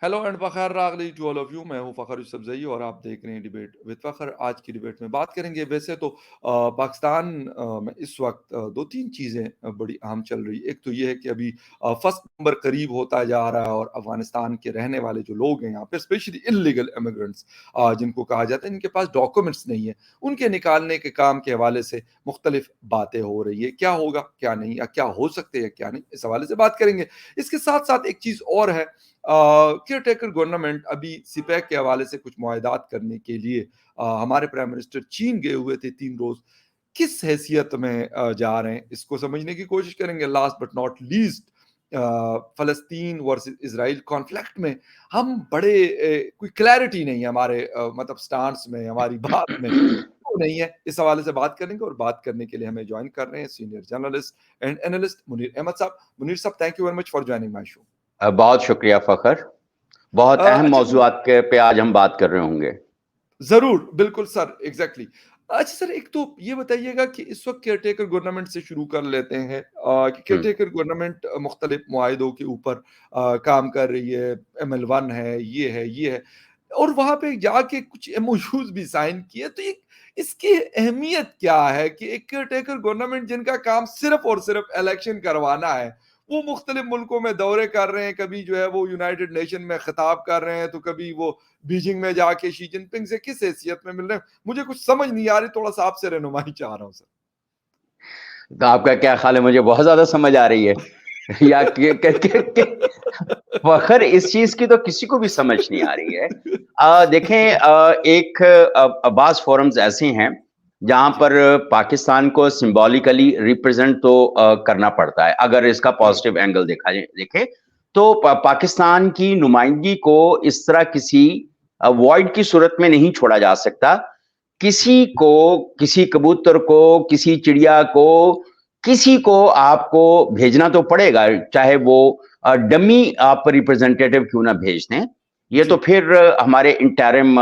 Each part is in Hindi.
हेलो एंड फ़खर रागली टू ऑल ऑफ यू। मैं हूं फ़खर यूसुफज़ई और आप देख रहे हैं डिबेट विद फ़खर। आज की डिबेट में बात करेंगे वैसे तो पाकिस्तान में इस वक्त दो तीन चीज़ें बड़ी अहम चल रही। एक तो ये है कि अभी फर्स्ट नंबर करीब होता जा रहा है और अफ़गानिस्तान के रहने वाले जो लोग हैं यहाँ पे स्पेशली इल्लीगल इमिग्रेंट्स जिनको कहा जाता है, इनके पास डॉक्यूमेंट्स नहीं है, उनके निकालने के काम के हवाले से मुख्तलिफ बातें हो रही है। क्या होगा क्या नहीं, या क्या हो सकते हैं क्या नहीं, इस हवाले से बात करेंगे। इसके साथ साथ एक चीज़ और है, केयर टेकर गवर्नमेंट अभी सिपैक के हवाले से कुछ मुआहदात करने के लिए हमारे प्राइम मिनिस्टर चीन गए हुए थे 3 रोज। किस हैसियत में जा रहे हैं, इसको समझने की कोशिश करेंगे। लास्ट बट नॉट लीस्ट, फलस्तीन वर्सेस इसराइल कॉन्फ्लिक्ट में हम बड़े कोई क्लैरिटी नहीं है हमारे मतलब स्टांस में, हमारी बात में वो नहीं है। इस हवाले से बात करेंगे और बात करने के लिए हमें ज्वाइन कर रहे हैं senior journalist and analyst Munir Ahmed साहब। मुनीर साहब, thank you very much for joining my show. बहुत शुक्रिया फ़खर। बहुत अहम अच्छा मौज़ूआत पे आज हम बात कर रहे होंगे। ज़रूर, बिल्कुल सर, एग्ज़ैक्टली। अच्छा सर, एक तो ये बताइएगा कि इस वक़्त केयरटेकर गवर्नमेंट से शुरू कर लेते हैं कि हुँ, केयरटेकर गवर्नमेंट मुख्तलिफ मुआहिदों के ऊपर काम कर रही है। ML1 है, ये है और वहाँ पे जाके कुछ MOUs भी साइन किए। तो ये इसकी अहमियत क्या है कि एक केयरटेकर गवर्नमेंट जिनका काम सिर्फ़ और सिर्फ़ इलेक्शन करवाना है, वो मुख्तलिफ मुल्कों में दौरे कर रहे हैं। कभी जो है वो यूनाइटेड नेशन में खिताब कर रहे हैं, तो कभी वो बीजिंग में जाके शी जिनपिंग से किस हैसियत में मिल रहे हैं, मुझे कुछ समझ नहीं आ रही। थोड़ा-सा आपसे रहनुमाई चाह रहा हूँ सर। तो आपका क्या ख़्याल है, मुझे बहुत ज़्यादा समझ आ रही है या के फ़खर इस चीज़ की तो किसी को भी समझ नहीं आ रही है। देखें, एक बाज़ फ़ोरम्स ऐसे हैं, जहाँ जी, पर पाकिस्तान को सिम्बॉलिकली रिप्रेज़ेंट तो करना पड़ता है। अगर इसका राइट, पॉज़िटिव एंगल देखें, तो पाकिस्तान की नुमाइंदगी को इस तरह किसी वॉइड की सूरत में नहीं छोड़ा जा सकता। किसी को, किसी कबूतर को, किसी चिड़िया को, किसी को आपको भेजना तो पड़ेगा, चाहे वो डमी आप रिप्रेजेंटेटिव क्यों ना भेज दें। ये तो जी, फिर हमारे interim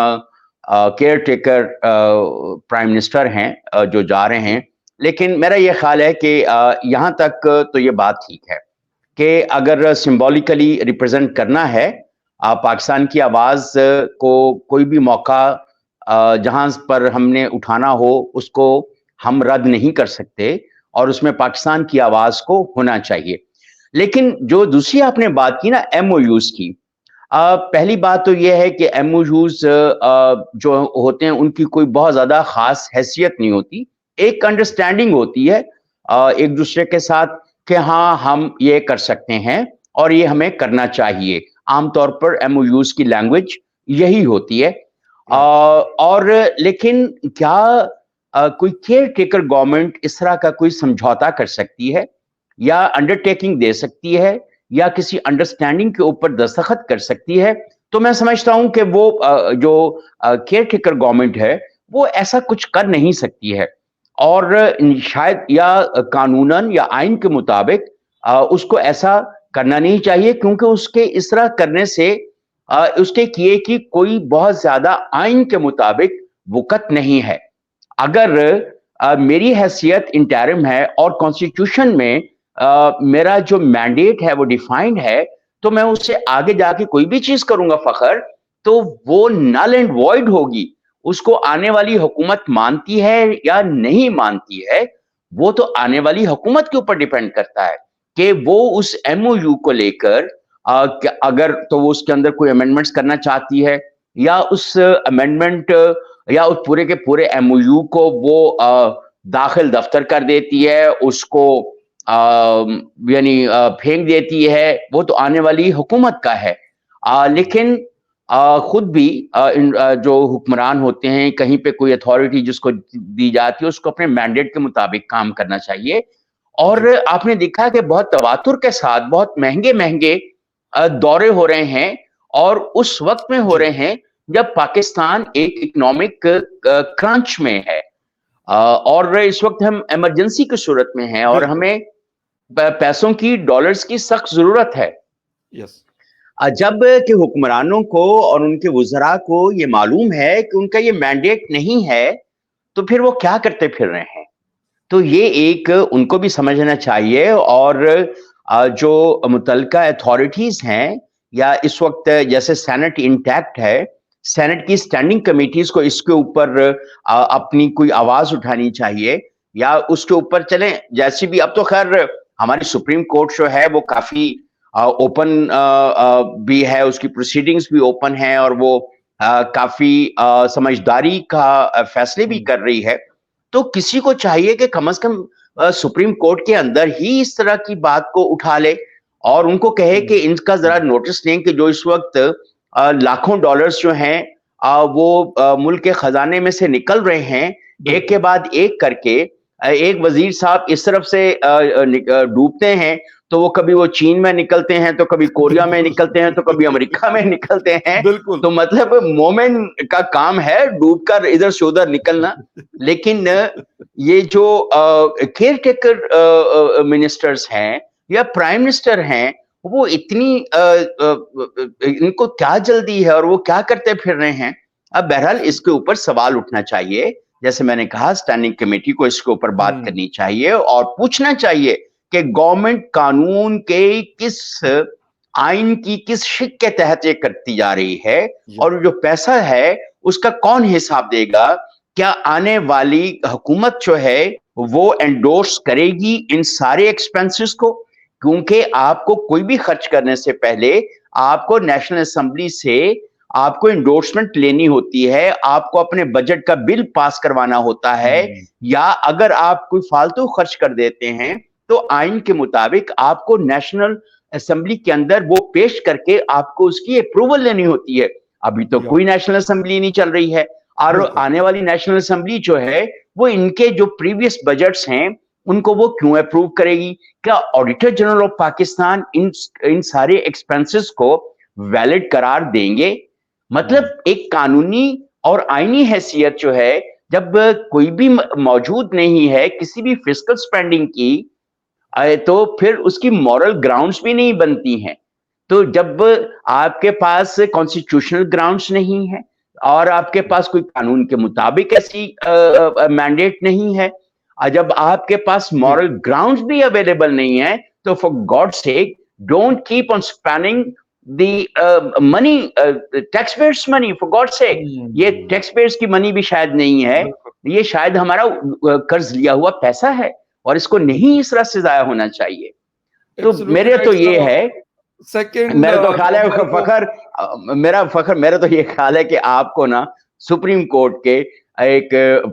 care taker prime minister हैं जो जा रहे हैं। लेकिन मेरा ये ख्याल है कि यहाँ तक तो ये बात ठीक है कि अगर सिंबॉलिकली रिप्रेजेंट करना है पाकिस्तान की आवाज को, कोई भी मौका जहां पर हमने उठाना हो उसको हम रद्द नहीं कर सकते और उसमें पाकिस्तान की आवाज को होना चाहिए। लेकिन जो दूसरी आपने बात की ना एमओयूज की, पहली बात तो यह है कि एमओयूज जो होते हैं उनकी कोई बहुत ज्यादा खास हैसियत नहीं होती। एक अंडरस्टैंडिंग होती है एक दूसरे के साथ कि हाँ हम ये कर सकते हैं और ये हमें करना चाहिए। आमतौर पर एमओयूज की लैंग्वेज यही होती है। राइट, और लेकिन क्या कोई केयर टेकर गवर्नमेंट इस तरह का कोई समझौता कर सकती है या अंडरटेकिंग दे सकती है या किसी अंडरस्टैंडिंग के ऊपर दस्तखत कर सकती है? तो मैं समझता हूं कि वो जो केयर टेकर गवर्नमेंट है वो ऐसा कुछ कर नहीं सकती है और शायद या कानूनन या आइन के मुताबिक उसको ऐसा करना नहीं चाहिए, क्योंकि उसके इस तरह करने से उसके किए की कोई बहुत ज्यादा आइन के मुताबिक वक़्त नहीं है। अगर मेरी हैसियत इंटरिम है और कॉन्स्टिट्यूशन में मेरा जो मैंडेट है वो डिफाइंड है, तो मैं उससे आगे जाके कोई भी चीज करूंगा फ़खर, तो वो नल एंड वॉइड होगी। उसको आने वाली हुकूमत मानती है या नहीं मानती है, वो तो आने वाली हुकूमत के ऊपर डिपेंड करता है कि वो उस एमओयू को लेकर अगर तो वो उसके अंदर कोई अमेंडमेंट्स करना चाहती है या उस अमेंडमेंट या उस पूरे के पूरे एमओयू को वो दाखिल दफ्तर कर देती है, उसको यानी फेंक देती है। वो तो आने वाली हुकूमत का है। लेकिन खुद भी जो हुक्मरान होते हैं, कहीं पे कोई अथॉरिटी जिसको दी जाती है उसको अपने मैंडेट के मुताबिक काम करना चाहिए। और जी, आपने देखा कि बहुत तवातुर के साथ बहुत महंगे महंगे दौरे हो रहे हैं और उस वक्त में हो जी, रहे हैं जब पाकिस्तान एक इकोनॉमिक क्रंच में है। और इस वक्त हम इमरजेंसी की सूरत में हैं और बिल्कुल, हमें पैसों की, डॉलर्स की सख्त जरूरत है। यस, जब कि हुक्मरानों को और उनके वुज़रा को ये मालूम है कि उनका ये मैंडेट नहीं है, तो फिर वो क्या करते फिर रहे हैं? तो ये एक उनको भी समझना चाहिए और जो मुतल्लिका अथॉरिटीज हैं या इस वक्त जैसे सेनेट इंटैक्ट है, सेनेट की स्टैंडिंग कमेटीज को इसके ऊपर अपनी कोई आवाज उठानी चाहिए या उसके ऊपर चलें। जैसे भी अब तो खैर हमारी सुप्रीम कोर्ट जो है वो काफी ओपन भी है, उसकी प्रोसीडिंग्स भी ओपन है और वो काफी समझदारी का फैसले भी कर रही है। तो किसी को चाहिए कि कम से कम सुप्रीम कोर्ट के अंदर ही इस तरह की बात को उठा ले और उनको कहे कि इनका जरा नोटिस लें कि जो इस वक्त लाखों डॉलर्स जो हैं वो मुल्क के खजाने में से निकल रहे हैं एक के बाद एक करके। एक वजीर साहब इस तरफ से डूबते हैं तो वो कभी वो चीन में निकलते हैं, तो कभी कोरिया में निकलते हैं, तो कभी अमेरिका में निकलते हैं। बिल्कुल। तो मतलब मोमेंट का काम है डूबकर इधर से उधर निकलना। लेकिन ये जो केयर टेकर मिनिस्टर्स हैं या प्राइम मिनिस्टर हैं, वो इतनी इनको क्या जल्दी है और वो क्या करते फिर रहे हैं? अब बहरहाल इसके ऊपर सवाल उठना चाहिए। जैसे मैंने कहा, स्टैंडिंग कमेटी को इसके ऊपर बात करनी चाहिए और पूछना चाहिए कि गवर्नमेंट कानून के किस आइन की किस शिक के तहत ये करती जा रही है और जो पैसा है उसका कौन हिसाब देगा? क्या आने वाली हुकूमत जो है वो एंडोर्स करेगी इन सारे एक्सपेंसेस को? क्योंकि आपको कोई भी खर्च करने से पहले आपको नेशनल असेंबली से आपको एंडोर्समेंट लेनी होती है, आपको अपने बजट का बिल पास करवाना होता है, या अगर आप कोई फालतू खर्च कर देते हैं तो आइन के मुताबिक आपको नेशनल असेंबली के अंदर वो पेश करके आपको उसकी अप्रूवल लेनी होती है। अभी तो कोई नेशनल असेंबली नहीं चल रही है और आने वाली नेशनल असेंबली जो है वो इनके जो प्रीवियस बजट्स हैं उनको वो क्यों अप्रूव करेगी? क्या ऑडिटर जनरल ऑफ पाकिस्तान इन सारे एक्सपेंसेस को वैलिड करार देंगे? मतलब एक कानूनी और आईनी हैसियत जो है, जब कोई भी मौजूद नहीं है किसी भी फिस्कल स्पेंडिंग की, तो फिर उसकी मॉरल ग्राउंड्स भी नहीं बनती हैं। तो जब आपके पास कॉन्स्टिट्यूशनल ग्राउंड्स नहीं है और आपके पास कोई कानून के मुताबिक ऐसी मैंडेट नहीं है, जब आपके पास मॉरल ग्राउंड्स भी अवेलेबल नहीं है, तो for God sake don't keep on spending the money, taxpayers money, for God's sake। ये taxpayers की मनी भी शायद नहीं है, ये शायद हमारा कर्ज लिया हुआ पैसा है और इसको नहीं इस तरह से जाया होना चाहिए। तो मेरे तो ये है, मेरा तो ख्याल है मेरा तो ये ख्याल है कि आपको ना सुप्रीम कोर्ट के एक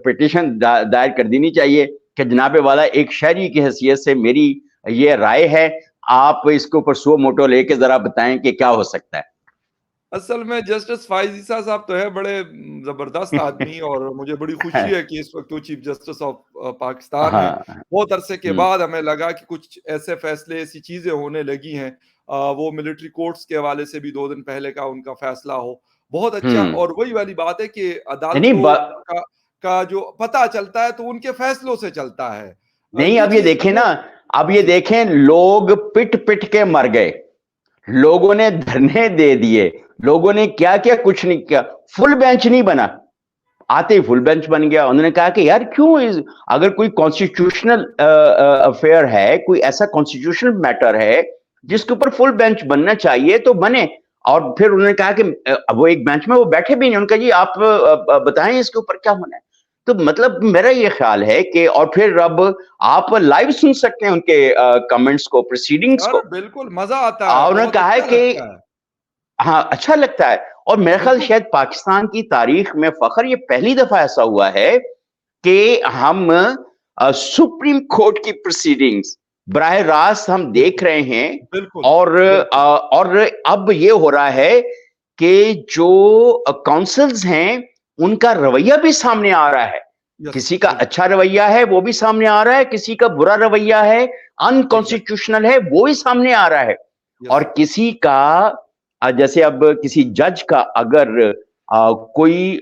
पिटीशन दायर कर देनी चाहिए कि जनाबे वाला, एक शहरी की हैसियत से मेरी ये राय है, आप इसके ऊपर सो मोटो लेके जरा बताएं कि क्या हो सकता है। असल में जस्टिस फाइज ईसा साहब तो है बड़े जबरदस्त आदमी और मुझे बड़ी खुशी है कि इस वक्त वो चीफ जस्टिस ऑफ पाकिस्तान है। बहुत अरसे के बाद हमें लगा कि कुछ ऐसे फैसले, ऐसी चीजें होने लगी हैं। वो मिलिट्री कोर्ट्स के हवाले से भी 2 दिन पहले का उनका फैसला हो, बहुत अच्छा। और वही वाली बात है कि अदालतों का जो पता चलता है तो उनके फैसलों से चलता है। नहीं, अब ये देखें ना, अब ये देखें, लोग पिट पिट के मर गए, लोगों ने धरने दे दिए, लोगों ने क्या किया? कुछ नहीं किया, फुल बेंच नहीं बना, आते ही फुल बेंच बन गया। उन्होंने कहा कि यार क्यों, अगर कोई कॉन्स्टिट्यूशनल अफेयर है, कोई ऐसा कॉन्स्टिट्यूशनल मैटर है जिसके ऊपर फुल बेंच बनना चाहिए तो बने। और फिर उन्होंने कहा कि वो एक बेंच में वो बैठे भी नहीं, उनका जी आप बताएं इसके ऊपर क्या होना है। तो मतलब मेरा ये ख्याल है कि, और फिर अब आप लाइव सुन सकते हैं उनके कमेंट्स को, प्रोसीडिंग्स को, बिल्कुल मजा आता है। उन्होंने कहा है कि हाँ, अच्छा लगता है। और मेरा ख्याल शायद पाकिस्तान की तारीख में फखर ये पहली दफा ऐसा हुआ है कि हम सुप्रीम कोर्ट की प्रोसीडिंग्स बराह रास्त हम देख रहे हैं। और अब ये हो रहा है कि जो काउंसिल्स हैं उनका रवैया भी सामने आ रहा है। किसी का अच्छा रवैया है वो भी सामने आ रहा है, किसी का बुरा रवैया है, अनकॉन्स्टिट्यूशनल है, वो भी सामने आ रहा है। और किसी का, जैसे अब किसी जज का अगर कोई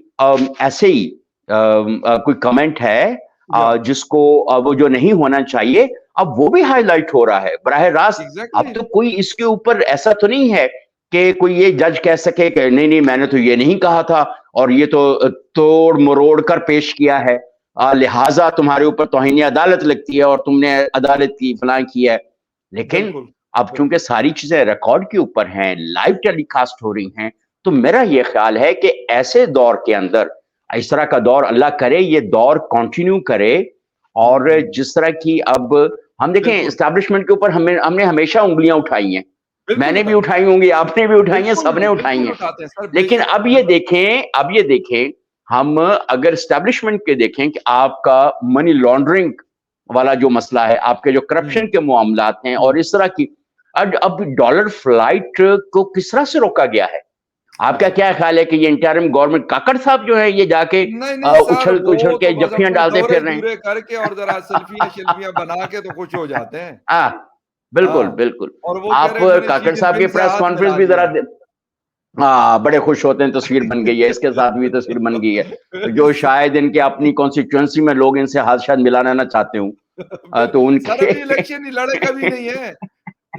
ऐसे ही कोई कमेंट है जिसको वो जो नहीं होना चाहिए, अब वो भी हाईलाइट हो रहा है बराह रास्त। अब तो कोई इसके ऊपर ऐसा तो नहीं है कि कोई ये जज कह सके कि नहीं नहीं मैंने तो ये नहीं कहा था और ये तो तोड़ मरोड़ कर पेश किया है, लिहाजा तुम्हारे ऊपर तौहीन अदालत लगती है और तुमने अदालत की फलां की है। लेकिन अब चूंकि सारी चीजें रिकॉर्ड के ऊपर हैं, लाइव टेलीकास्ट हो रही हैं, तो मेरा ये ख्याल है कि ऐसे दौर के अंदर, इस तरह का दौर अल्लाह करे ये दौर कंटिन्यू करे, और जिस तरह की अब हम देखें बिल्कुल एस्टैब्लिशमेंट के ऊपर हमने हमेशा उंगलियां उठाई हैं, बिल्कुल मैंने भी उठाई, उठाई होंगी, आपने भी उठाई हैं, बिल्कुल सबने उठाई बिल्कुल हैं। उठाते हैं सर, लेकिन बेशक अब ये देखें, हम अगर एस्टैब्लिशमेंट के देखें कि आपका मनी लॉन्ड्रिंग वाला जो मसला है, आपके जो करप्शन के मामलात हैं और इस तरह की, अब डॉलर फ्लाइट को किस तरह से रोका गया है? आपका जी। क्या ख्याल है कि ये इंटरिम गवर्नमेंट काकड़ साहब जो है ये जाके नहीं, नहीं सर, उछल उछल वो के तो बस जफ्फियां अपने डालते दौरे फिर रहे हैं? पूरे करके और ज़रा सेल्फियाँ-शेल्फियाँ बना के तो खुश हो जाते हैं। बिल्कुल हाँ, बिल्कुल। और वो कह आप रहे हैं मैंने शी काकड़ साहब की जिनपिंग से प्रेस हाथ कॉन्फ्रेंस मिला भी जरा लिया। हाँ, बड़े खुश होते हैं, तस्वीर बन गई है, इसके साथ भी तस्वीर बन गई है, जो शायद इनके अपनी कॉन्स्टिट्यूएंसी में लोग इनसे हाथ शायद मिलाना ना चाहते हूँ, तो सर उनके अभी इलेक्शन ही लड़े कभी नहीं है।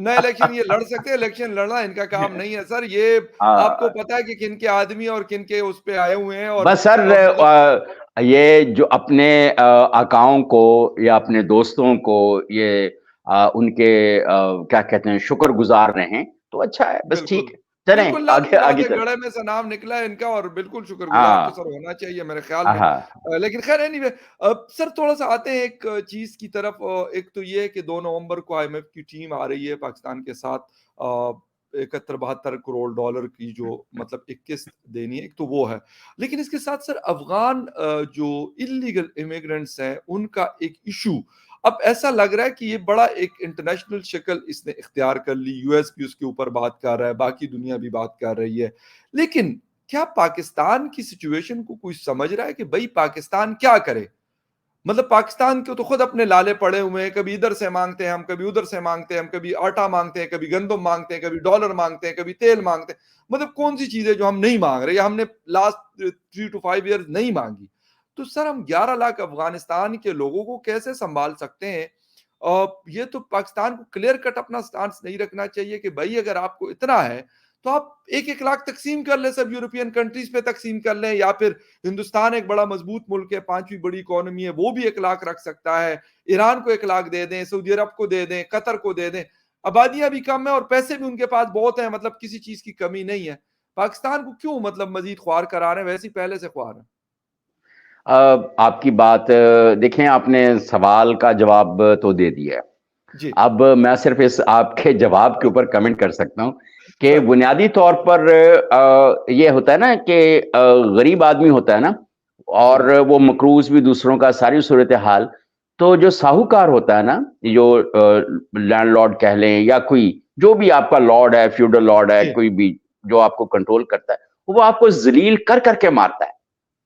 ना इलेक्शन ये लड़ सकते हैं, इलेक्शन लड़ना इनका काम नहीं है सर। ये आपको हाँ, पता है कि किनके आदमी और किनके उस पे आए हुए हैं और बस सर मतलब ये जो अपने आकाओं को या अपने दोस्तों को ये उनके क्या कहते हैं शुक्रगुजार रहे हैं, तो अच्छा है, बस बिल्कुल। ठीक है। चलें बिल्कुल, लाख आगे मुराद आगे है, चलें। गड़े में से नाम निकला है इनका और बिल्कुल शुक्रगुज़ार तो हाँ, सर होना चाहिए मेरे ख़्याल में। हाँ, लेकिन ख़ैर एनीवे सर थोड़ा-सा आते हैं एक चीज़ की तरफ। एक तो ये है कि 2 नवंबर को आईएमएफ की टीम आ रही है पाकिस्तान के साथ 71-72 करोड़ डॉलर की जो मतलब एक किस्त देनी है, एक तो वो है। लेकिन इसके साथ सर अफ़गान जो इल्लीगल इमिग्रेंट्स हैं, उनका एक इश्यू अब ऐसा लग रहा है कि ये बड़ा एक इंटरनेशनल शक्ल इसने इख्तियार कर ली। यूएस भी उसके ऊपर बात कर रहा है, बाकी दुनिया भी बात कर रही है। लेकिन क्या पाकिस्तान की सिचुएशन को कोई समझ रहा है कि भई पाकिस्तान क्या करे? मतलब पाकिस्तान के तो खुद अपने लाले पड़े हुए हैं, कभी इधर से माँगते हैं हम, कभी उधर से माँगते हैं हम, कभी आटा माँगते हैं, कभी गंदम माँगते हैं, कभी डॉलर माँगते हैं, कभी तेल माँगते हैं। मतलब कौन-सी चीज़ है जो हम नहीं माँग रहे या हमने लास्ट 3 टू 5 ईयर्स नहीं माँगी? तो सर हम 11 लाख अफ़गानिस्तान के लोगों को कैसे सँभाल सकते हैं? ये तो पाकिस्तान को क्लियर कट अपना स्टांस नहीं रखना चाहिए कि भई अगर आपको इतना है, तो आप 1-1 लाख तक़सीम कर लें, सब यूरोपियन कंट्रीज़ पे तक़सीम कर लें या फिर हिंदुस्तान एक बड़ा मजबूत मुल्क है, 5वीं बड़ी इकोनॉमी है, वो भी 1 लाख रख सकता है। ईरान को 1 लाख दे दें, सऊदी अरब को दे दें, कतर को दे दें। आबादियाँ भी कम है और पैसे भी उनके पास बहुत हैं, मतलब किसी चीज़ की कमी नहीं है। पाकिस्तान को क्यों मतलब मज़ीद ख्वार करा रहे हैं, वैसे ही पहले से ख्वार हैं। आपकी बात देखें, आपने सवाल का जवाब तो दे दिया है। जी, अब मैं सिर्फ इस आपके जवाब के ऊपर कमेंट कर सकता हूँ कि सर। बुनियादी तौर पर ये होता है ना कि गरीब आदमी होता है ना, जी, और वो मकरूज भी दूसरों का, सारी सूरत हाल, तो जो साहूकार होता है ना, जो लैंडलॉर्ड कह लें या कोई जो भी आपका लॉर्ड है, फ्यूडल लॉर्ड है, जी, कोई भी जो आपको कंट्रोल करता है, वो आपको जलील कर करके मारता है।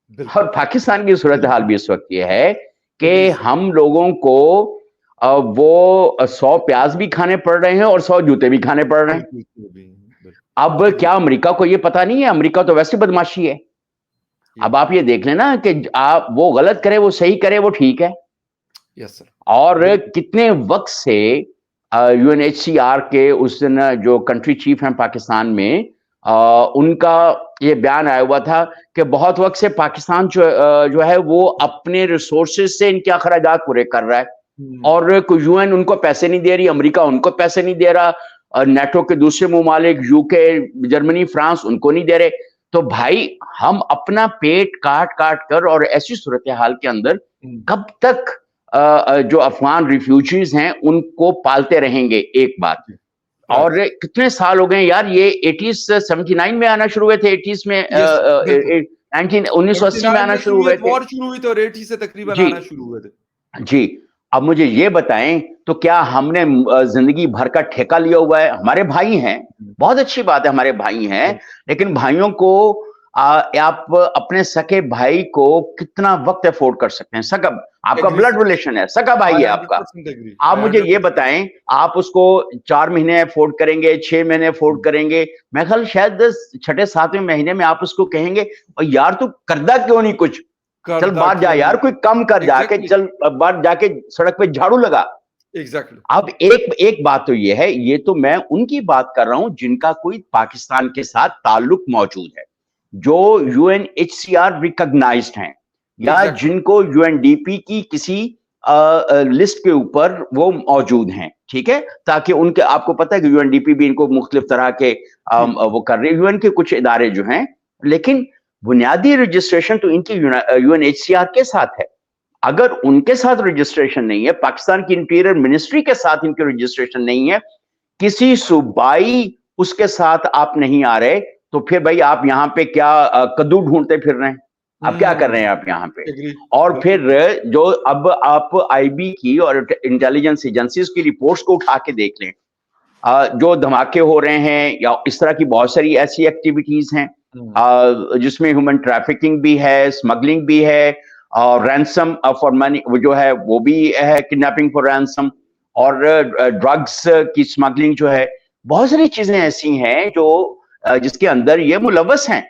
और बिल्कुल। पाकिस्तान की सूरत हाल भी इस वक्त ये है कि जी, सर। हम लोगों को वो 100 प्याज भी खाने पड़ रहे हैं और 100 जूते भी खाने पड़ रहे हैं। बिल्कुल, वो भी बिल्कुल। अब एग्री। क्या अमेरिका को ये पता नहीं है? अमेरिका तो वैसे बदमाशी है। या अब आप ये देख लेना कि आप वो गलत करे, वो सही करे, वो ठीक है। Yes sir. और बिल्कुल। कितने वक्त से यूएनएचसीआर के उस दिन जो कंट्री चीफ हैं पाकिस्तान में, उनका ये बयान आया हुआ था कि बहुत वक्त से पाकिस्तान जो है वो अपने रिसोर्सेज से इनके अखराजात पूरे कर रहा है, हुँ, और यूएन उनको पैसे नहीं दे रही, अमेरिका उनको पैसे नहीं दे रहा, नेटो के दूसरे ममालिक यूके, जर्मनी, फ्रांस उनको नहीं दे रहे। तो भाई हम अपना पेट काट काट कर और ऐसी सूरत हाल के अंदर हुँ। कब तक जो अफगान रिफ्यूजीज हैं उनको पालते रहेंगे? एक बात। जी, और राइट। कितने साल हो गए यार, ये 80s 79 में आना शुरू हुए थे, 80s में यस, बिल्कुल। 1980 में 79 आना में शुरू हुए सोवियत थे। वॉर शुरू हुई थी और 80 से तकरीबन जी, आना शुरू हुए थे। जी। अब मुझे ये बताएं, तो क्या हमने जिंदगी भर का ठेका लिया हुआ है? हमारे भाई हैं, हुँ, बहुत अच्छी बात है, हमारे भाई हैं, बिल्कुल। लेकिन भाइयों को आप अपने सके भाई को कितना वक्त अफोर्ड कर सकते हैं? सका, आपका एग्री ब्लड सर। रिलेशन है, सका भाई आई है आपका। 100% एग्री। आप आई मुझे ये 100% बताएं, आप उसको 4 महीने अफोर्ड करेंगे, 6 महीने अफोर्ड हुँ, करेंगे? मैं ख्याल शायद छठे 7वें महीने में आप उसको कहेंगे, और यार तू करदा क्यों नहीं कुछ? चल करदा बाहर जा क्यों यार, नहीं कोई कुछ? कम कर, जाके एग्ज़ैक्टली, चल बाहर जाके सड़क पे झाड़ू लगा। एग्ज़ैक्टली। अब एक एक बात तो ये है, ये तो मैं उनकी बात कर रहा हूं जिनका कोई पाकिस्तान के साथ ताल्लुक मौजूद है, जो यूएनएचसीआर रिकॉग्नाइज्ड हैं, या एग्ज़ैक्टली। जिनको यूएनडीपी की किसी लिस्ट के ऊपर वो मौजूद हैं, ठीक है, ताकि उनके, आपको पता है कि यूएनडीपी भी इनको मुख्तलिफ तरह के वो कर रही है, यूएन के कुछ इदारे जो हैं, लेकिन बुनियादी रजिस्ट्रेशन तो इनकी यूएनएचसीआर के साथ है। अगर उनके साथ रजिस्ट्रेशन नहीं है, पाकिस्तान की इंटीरियर मिनिस्ट्री के साथ इनकी रजिस्ट्रेशन नहीं है, किसी सूबाई उसके साथ आप नहीं आ रहे, तो फिर भाई आप यहाँ पे क्या कद्दू ढूंढते फिर रहे हैं? आप क्या कर रहे हैं आप यहाँ पे? और फिर जो अब आप आईबी की और इंटेलिजेंस एजेंसीज की रिपोर्ट्स को उठा के देख लें, जो धमाके हो रहे हैं या इस तरह की बहुत सारी ऐसी एक्टिविटीज हैं जिसमें ह्यूमन ट्रैफिकिंग भी है, स्मगलिंग भी है, और रैंसम फॉर मनी जो है वो भी है, किडनैपिंग फॉर रैंसम, और ड्रग्स की स्मगलिंग जो है, बहुत सारी चीजें ऐसी हैं जो जिसके अंदर ये मुलव्वस हैं।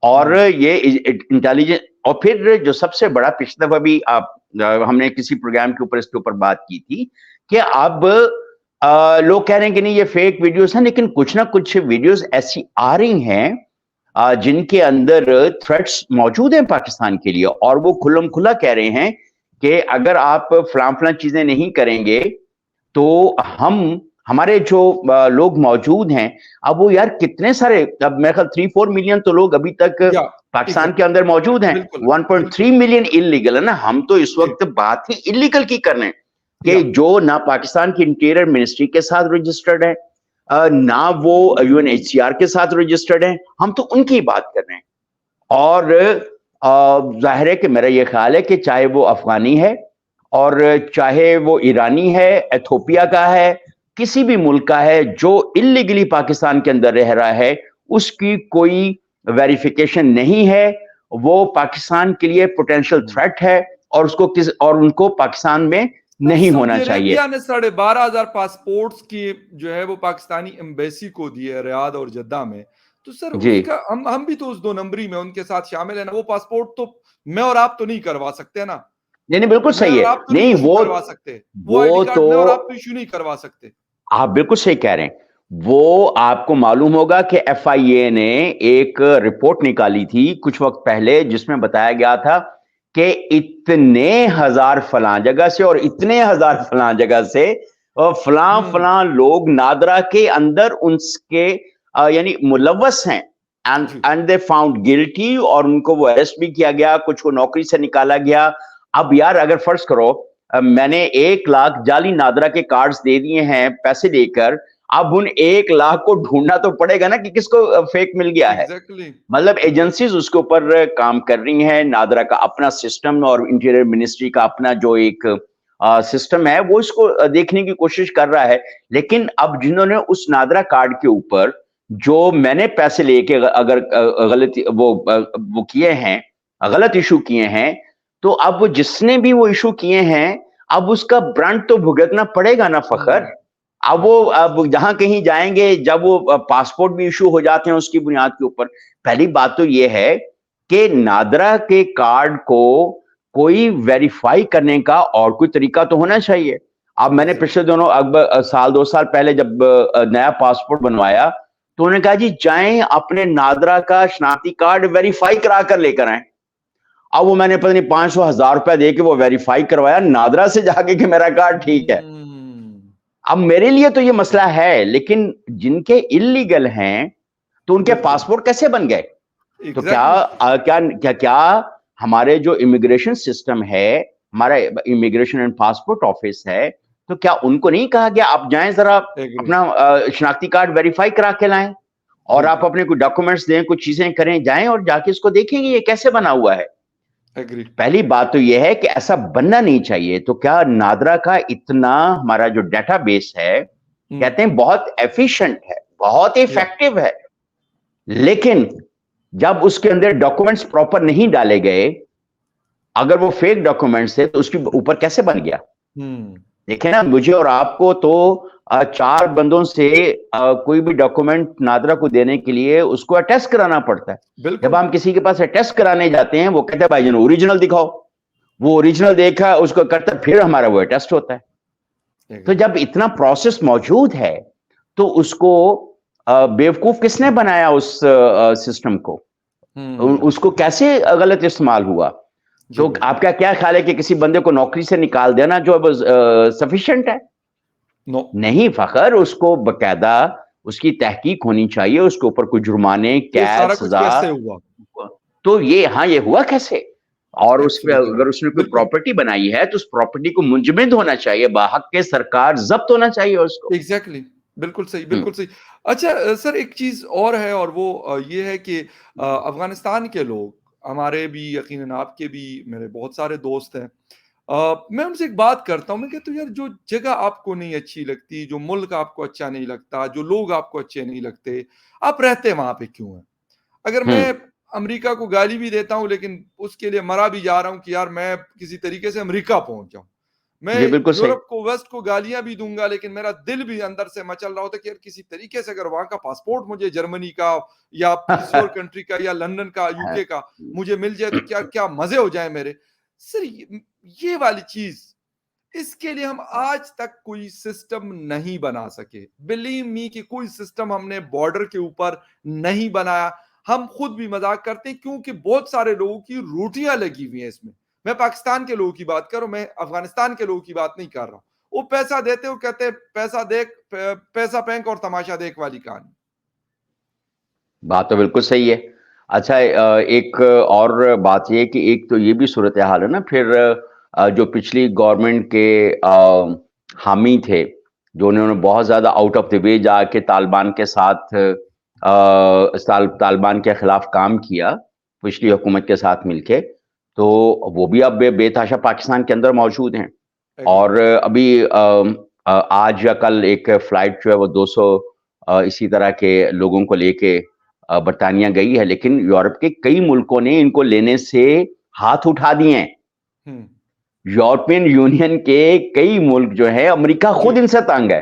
और ये इंटेलिजेंस, और फिर जो सबसे बड़ा, पिछले दफा भी आप हमने किसी प्रोग्राम के ऊपर इसके ऊपर बात की थी कि अब लोग कह रहे हैं कि नहीं ये फेक वीडियोस हैं, लेकिन कुछ ना कुछ वीडियोस ऐसी आ रही हैं जिनके अंदर थ्रेट्स मौजूद हैं पाकिस्तान के लिए, और वो खुल्लम खुला कह रहे हैं कि अगर आप फलां फलां चीजें नहीं करेंगे तो हमारे जो लोग मौजूद हैं, अब वो यार कितने सारे, अब मेरे ख्याल 3-4 मिलियन तो लोग अभी तक पाकिस्तान के अंदर मौजूद हैं, 1.3 मिलियन इलीगल है ना। हम तो इस वक्त बात ही इलीगल की कर रहे हैं कि जो ना पाकिस्तान की इंटीरियर मिनिस्ट्री के साथ रजिस्टर्ड है, ना वो यूएनएचसीआर के साथ रजिस्टर्ड है, हम तो उनकी बात कर रहे हैं। और जाहिर है कि मेरा ये ख्याल है कि चाहे वो अफगानी है और चाहे वो ईरानी है, एथोपिया का है, किसी भी मुल्क का है जो इलीगली पाकिस्तान के अंदर रह रहा है, उसकी कोई वेरिफिकेशन नहीं है, वो पाकिस्तान के लिए पोटेंशियल थ्रेट है, और उसको और उनको पाकिस्तान में नहीं होना चाहिए। इंडिया ने 12,500 पासपोर्ट्स की जो है वो पाकिस्तानी एम्बेसी को दिए रियाद और जद्दा में, तो सर उसका हम भी तो उस 2 नंबरी में उनके साथ शामिल है ना। वो पासपोर्ट तो मैं और आप तो नहीं करवा सकते ना। नहीं बिल्कुल सही है, तो नहीं वो करवा सकते, वो आईडी कार्ड में और आप तो इशू नहीं करवा सकते। आप बिल्कुल सही कह रहे हैं। वो आपको मालूम होगा कि एफआईए ने एक रिपोर्ट निकाली थी कुछ वक्त पहले जिसमें बताया गया था कि इतने हजार फलां जगह से और इतने हजार फलां जगह से फलां लोग नादरा के अंदर उनके यानी मुलव्वस हैं, एंड दे फाउंड गिल्टी, और उनको वो अरेस्ट भी किया गया, कुछ को नौकरी से निकाला गया। अब यार अगर फर्ज करो मैंने 1 लाख जाली नादरा के कार्ड्स दे दिए हैं पैसे लेकर, अब उन 1 लाख को ढूंढना तो पड़ेगा ना कि किसको फेक मिल गया है। मतलब एजेंसीज उसके ऊपर काम कर रही हैं, नादरा का अपना सिस्टम और इंटीरियर मिनिस्ट्री का अपना जो एक सिस्टम है वो इसको देखने की कोशिश कर रहा है। लेकिन अब जिन्होंने उस नादरा कार्ड के ऊपर जो मैंने पैसे लेके अगर गलत वो किए हैं, गलत इशू किए हैं, तो अब वो जिसने भी वो इशू किए हैं अब उसका ब्रांड तो भुगतना पड़ेगा ना फखर। अब जहां कहीं जाएंगे, जब वो पासपोर्ट भी इशू हो जाते हैं उसकी बुनियाद के ऊपर, पहली बात तो ये है कि नादरा के कार्ड को कोई वेरीफाई करने का और कोई तरीका तो होना चाहिए। अब मैंने पिछले दिनों अब साल 2 साल पहले जब नया पासपोर्ट बनवाया तो उन्होंने कहा जी जाएं अपने नादरा का शनाख्ती कार्ड वेरीफाई करा कर लेकर आए। अब वो मैंने पता नहीं 500-1000 रुपया दे के वो वेरीफाई करवाया नादरा से जाके कि मेरा कार्ड ठीक है। अब मेरे लिए तो ये मसला है, लेकिन जिनके इलीगल हैं तो उनके पासपोर्ट कैसे बन गए? तो क्या हमारे जो इमिग्रेशन सिस्टम है, हमारा इमिग्रेशन एंड पासपोर्ट ऑफिस है, तो क्या उनको नहीं कहा गया आप जाएं जरा अपना शनाख्ती कार्ड वेरीफाई करा के लाएं और आप अपने कोई डॉक्यूमेंट्स दें, कुछ चीजें करें, जाएं और जाके इसको देखेंगे ये कैसे बना हुआ है। पहली बात तो यह है कि ऐसा बनना नहीं चाहिए। तो क्या नादरा का इतना हमारा जो डेटाबेस है कहते हैं बहुत एफिशिएंट है, बहुत इफेक्टिव है, लेकिन जब उसके अंदर डॉक्यूमेंट्स प्रॉपर नहीं डाले गए, अगर वो फेक डॉक्यूमेंट्स है तो उसके ऊपर कैसे बन गया? देखें ना, मुझे और आपको तो 4 बंदों से कोई भी डॉक्यूमेंट नादरा को देने के लिए उसको अटेस्ट कराना पड़ता है। जब हम किसी के पास अटेस्ट कराने जाते हैं वो कहते हैं भाई ओरिजिनल दिखाओ, वो ओरिजिनल देखा उसको करता फिर हमारा वो अटेस्ट होता है। तो जब इतना प्रोसेस मौजूद है तो उसको बेवकूफ किसने बनाया उस सिस्टम को? उसको कैसे गलत इस्तेमाल हुआ? जी तो बिल्कुल। आपका क्या ख्याल है कि किसी बंदे को नौकरी से निकाल देना जो अब सफिशिएंट है? नो। नहीं फ़खर, उसको बकायदा उसकी तहकीक होनी चाहिए, उसके ऊपर कोई जुर्माने, ये कैद, सारा कुछ सज़ा। कैसे हुआ? तो ये हाँ, ये हुआ कैसे? और उसपे एब्सोल्युटली अगर राइट। उसने कोई बिल्कुल, प्रॉपर्टी बनाई है, तो उस प्रॉपर्टी को मुंजमद होना चाहिए, बाहक के सरकार ज़ब्त होना चाहिए उसको। एग्ज़ैक्टली। बिल्कुल सही, हुँ, बिल्कुल सही। अच्छा सर एक चीज़ और है और वो ये है कि अफ़गानिस्तान के लोग, हमारे भी यकीनन आपके भी, मेरे बहुत सारे दोस्त हैं। मैं उनसे एक बात करता हूँ, मैं कहता हूँ यार जो जगह आपको नहीं अच्छी लगती, जो मुल्क आपको अच्छा नहीं लगता, जो लोग आपको अच्छे नहीं लगते, आप रहते वहाँ पे क्यों हैं? अगर हुँ, मैं अमेरिका को गाली भी देता हूँ लेकिन उसके लिए मरा भी जा रहा हूँ कि यार मैं किसी तरीके से अमेरिका पहुँच जाऊँ। मैं जी, बिल्कुल सही। यूरोप को, वेस्ट को गालियाँ भी दूँगा लेकिन मेरा दिल भी अंदर से मचल रहा होता है कि यार किसी तरीके से अगर वहाँ का पासपोर्ट मुझे जर्मनी का या किसी और कंट्री का या लंदन का, हाँ, यूके का मुझे मिल जाए तो क्या क्या मज़े हो जाएँ मेरे। सर ये वाली चीज़, इसके लिए हम आज तक कोई सिस्टम नहीं बना सके। बिलीव मी कि कोई सिस्टम हमने बॉर्डर के ऊपर नहीं बनाया। हम खुद भी मज़ाक करते हैं क्योंकि बहुत सारे लोगों की रोटियाँ लगी हुई हैं इसमें। मैं पाकिस्तान के लोगों की बात कर रहा हूँ, मैं अफ़गानिस्तान के लोगों की बात नहीं कर रहा हूँ। वो पैसा देते, वो कहते हैं पैसा देख, पैसा फेंक और तमाशा देख वाली कहानी। बात तो बिल्कुल सही है। अच्छा एक और बात ये है कि एक तो ये भी सूरत-ए-हाल है ना फिर जो पिछली गवर्नमेंट के हामी थे, जो उन्होंने बहुत ज़्यादा आउट ऑफ द वे जाके तालिबान के साथ तालिबान के खिलाफ काम किया, पिछली हुकूमत के साथ मिलके, तो जी, वो भी अब बेतहाशा पाकिस्तान के अंदर मौजूद हैं। एग्री। और अभी आज या कल एक फ्लाइट जो है वो 200 इसी तरह के लोगों को लेके बरतानिया गई है, लेकिन यूरोप के कई मुल्कों ने इनको लेने से हाथ उठा दिए हैं। हुँ, यूरोपियन यूनियन के कई मुल्क जो है, अमेरिका जी, खुद इनसे तंग है।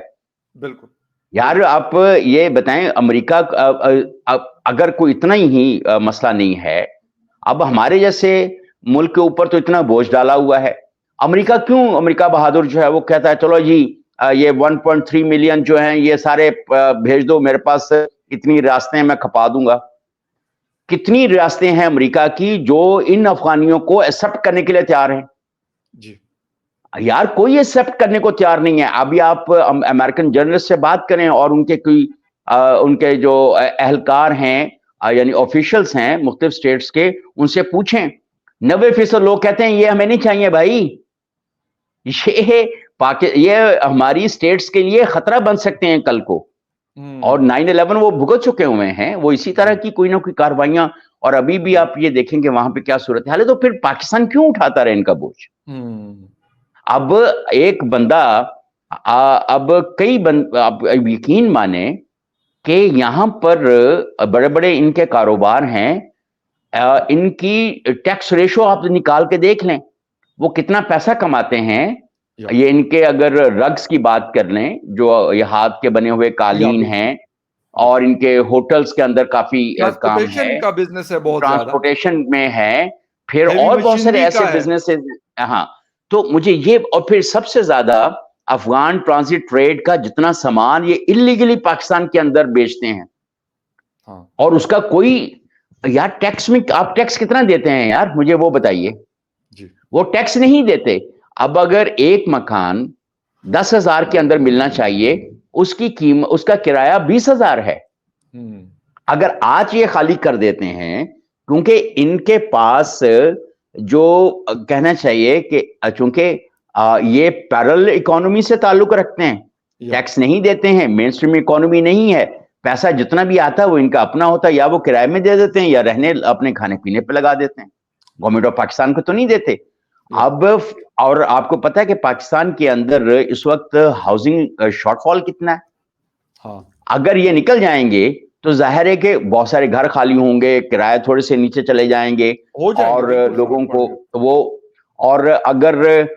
बिल्कुल, यार बिल्कुल। आप ये बताएं, अमेरिका अगर कोई इतना ही मसला नहीं है, अब हमारे जैसे मुल्क के ऊपर तो इतना बोझ डाला हुआ है। अमेरिका क्यों, अमेरिका बहादुर जो है वो कहता है चलो जी ये 1.3 मिलियन जो हैं ये सारे भेज दो मेरे पास, इतनी रियासतें मैं खपा दूंगा। कितनी रियासतें हैं अमेरिका की जो इन अफगानियों को एक्सेप्ट करने के लिए तैयार हैं? जी, यार कोई एक्सेप्ट करने को तैयार नहीं है। अभी आप अमेरिकन जर्नलिस्ट से बात करें और उनके कोई उनके जो एहलकार हैं यानी ऑफिशियल्स हैं मुख्तलिफ स्टेट्स के, उनसे पूछें, 90% लोग कहते हैं ये हमें नहीं चाहिए भाई। ये हमारी स्टेट्स के लिए खतरा बन सकते हैं कल को। और हुँ, 9/11 वो भुगत चुके हुए हैं, वो इसी तरह जी, की कोई ना कोई कार्रवाइयां। और अभी भी जी। आप ये देखेंगे वहां पे क्या सूरत हाल है, तो फिर पाकिस्तान क्यों उठाता रहे इनका बोझ? हुँ, अब एक बंदा अब आप यकीन माने कि यहाँ पर बड़े-बड़े इनके कारोबार हैं, इनकी टैक्स रेशो आप निकाल के देख लें, वो कितना पैसा कमाते हैं। या ये इनके अगर रग्स की बात कर लें, जो ये हाथ के बने हुए या कालीन बिल्कुल, हैं, या और इनके होटल्स के अंदर काफ़ी काम ट्रांसपोर्टेशन है, का बिज़नेस है बहुत ज़्यादा, ट्रांसपोर्टेशन में है, फिर हेवी और बहुत सारे मशीनरी ऐसे का है। बिज़नेसेस। हाँ, तो मुझे ये, और फिर सबसे ज़्यादा अफ़गान ट्रांज़िट ट्रेड का जितना सामान ये इल्लीगली पाकिस्तान के अंदर बेचते हैं, हाँ, और उसका कोई, यार टैक्स में आप टैक्स कितना देते हैं यार? मुझे वो बताइए। जी। वो टैक्स नहीं देते। अब अगर एक मकान 10,000 के अंदर मिलना चाहिए, उसका किराया 20,000 है। हुँ, अगर आज ये खाली कर देते हैं, क्योंकि इनके पास जो कहना चाहिए कि चूंकि ये पैरेलल इकोनॉमी से ताल्लुक रखते हैं, या टैक्स नहीं देते हैं, मेन स्ट्रीम इकोनॉमी नहीं है, पैसा जितना भी आता है वो इनका अपना होता है, या वो किराए में दे देते हैं या रहने अपने खाने पीने पे लगा देते हैं। गवर्नमेंट ऑफ पाकिस्तान को तो नहीं देते। या अब और आपको पता है कि पाकिस्तान के अंदर इस वक्त हाउसिंग शॉर्टफॉल कितना है? हाँ, अगर ये निकल जाएंगे तो जाहिर है कि बहुत सारे घर खाली होंगे, किराए थोड़े से नीचे चले जाएंगे, हो जाएँगे और बिल्कुल फ़र्क लोगों को पड़ेगा। वो, और अगर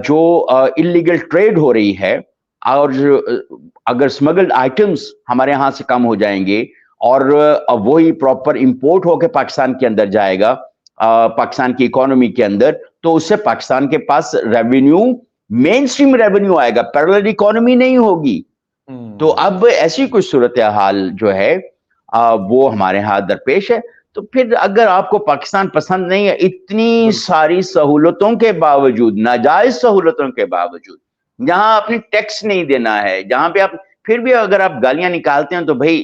जो इलीगल ट्रेड हो रही है, और अगर स्मगल्ड आइटम्स हमारे यहाँ से कम हो जाएंगे, और वही प्रॉपर इंपोर्ट होकर पाकिस्तान के अंदर जाएगा, पाकिस्तान की इकोनॉमी के अंदर, तो उससे पाकिस्तान के पास रेवेन्यू, मेन स्ट्रीम रेवेन्यू आएगा, पैरेलल इकोनॉमी नहीं होगी। तो हुँ, अब ऐसी कुछ सूरत हाल जो है वो हमारे यहाँ दरपेश है। तो फिर अगर आपको पाकिस्तान पसंद नहीं है, इतनी सारी सहूलतों के बावजूद, नाजायज सहूलतों के बावजूद, जहां आपने टैक्स नहीं देना है, जहां पे आप फिर भी अगर आप गालियां निकालते हैं, तो भाई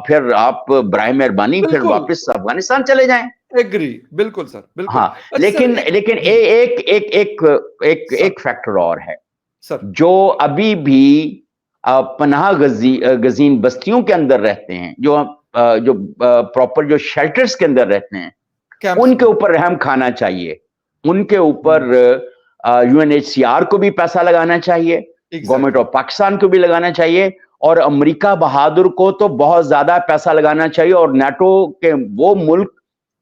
फिर आप बराए मेहरबानी फिर बिल्कुल वापस अफगानिस्तान चले जाएं। एग्री, बिल्कुल सर, बिल्कुल। हाँ, अच्छा सर, लेकिन लेकिन जी एक एक एक एक सर, एक फैक्टर और है, सर, जो अभी भी पनाह गजीन बस्तियों के अंदर रहते हैं, जो प्रॉपर जो शेल्टर्स के अंदर रहते हैं, कैंप्स उनके में, ऊपर रहम खाना चाहिए। उनके ऊपर यूएनएचसीआर को भी पैसा लगाना चाहिए, गवर्नमेंट एग्जैक्टली, ऑफ पाकिस्तान को भी लगाना चाहिए, और अमेरिका बहादुर को तो बहुत ज्यादा पैसा लगाना चाहिए, और नाटो के वो मुल्क